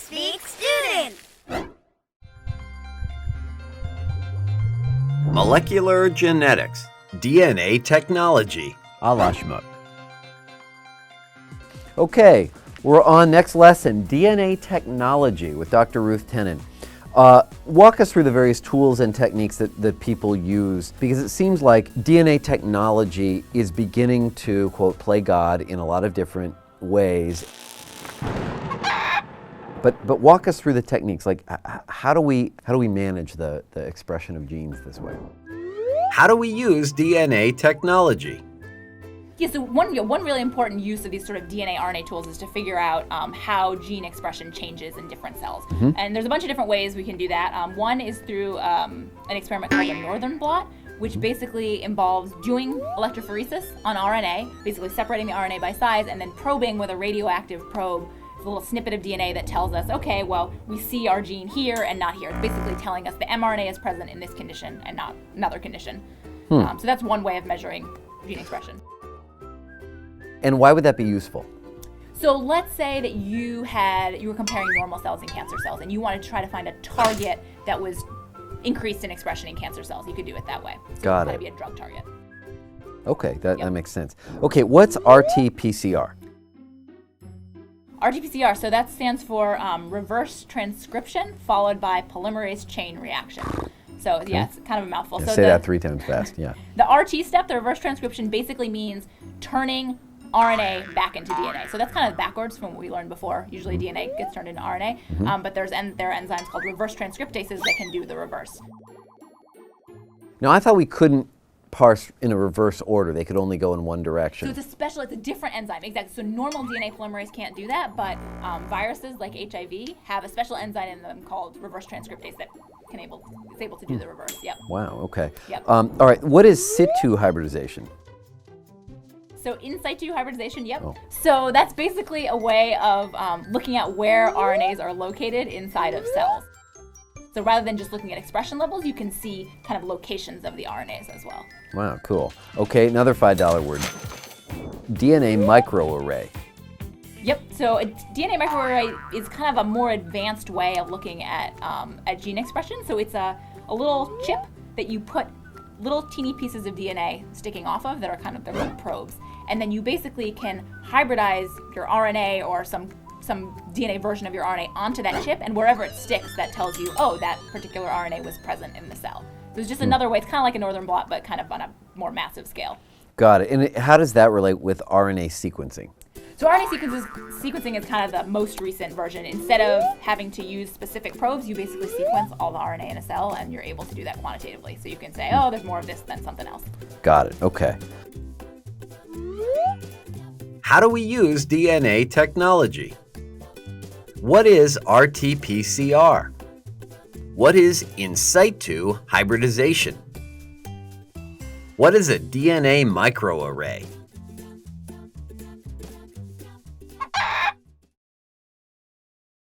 Speak Student! Molecular genetics, DNA technology, a la Shmoop. Okay, we're on next lesson, DNA technology with Dr. Ruth Tennant. Walk us through the various tools and techniques that people use, because it seems like DNA technology is beginning to, quote, play God in a lot of different ways. But walk us through the techniques, like how do we manage the expression of genes this way? How do we use DNA technology? Yeah, so one really important use of these sort of DNA RNA tools is to figure out how gene expression changes in different cells. Mm-hmm. And there's a bunch of different ways we can do that. One is through an experiment called the northern blot, which basically involves doing electrophoresis on RNA, basically separating the RNA by size and then probing with a radioactive probe a little snippet of DNA that tells us, okay, well, we see our gene here and not here. It's basically telling us the mRNA is present in this condition and not another condition. So that's one way of measuring gene expression. And why would that be useful? So let's say that you were comparing normal cells and cancer cells, and you wanted to try to find a target that was increased in expression in cancer cells. You could do it that way. So Got it. It would be a drug target. Okay, that makes sense. Okay, what's RT-PCR? RT-PCR, so that stands for reverse transcription followed by polymerase chain reaction. So yeah, it's kind of a mouthful. Yeah, so say that 3 times fast, yeah. The RT step, the reverse transcription, basically means turning RNA back into DNA. So that's kind of backwards from what we learned before. Usually DNA gets turned into RNA, but there are enzymes called reverse transcriptases that can do the reverse. Now, I thought we couldn't parse in a reverse order. They could only go in one direction. So it's a different enzyme, exactly. So normal DNA polymerase can't do that, but viruses like HIV have a special enzyme in them called reverse transcriptase that is able to do the reverse. Yep. Wow, okay. Yep. All right, what is situ hybridization? So in situ hybridization, yep. Oh. So that's basically a way of looking at where RNAs are located inside of cells. So rather than just looking at expression levels, you can see kind of locations of the RNAs as well. Wow, cool. Okay, another $5 word. DNA microarray. Yep, so a DNA microarray is kind of a more advanced way of looking at gene expression. So it's a little chip that you put little teeny pieces of DNA sticking off of that are kind of their own probes. And then you basically can hybridize your RNA or some DNA version of your RNA onto that chip, and wherever it sticks, that tells you, oh, that particular RNA was present in the cell. So it's just another way. It's kind of like a northern blot, but kind of on a more massive scale. Got it. And how does that relate with RNA sequencing? So RNA sequencing is kind of the most recent version. Instead of having to use specific probes, you basically sequence all the RNA in a cell, and you're able to do that quantitatively. So you can say, oh, there's more of this than something else. Got it. Okay. How do we use DNA technology? What is RT-PCR? What is in situ hybridization? What is a DNA microarray?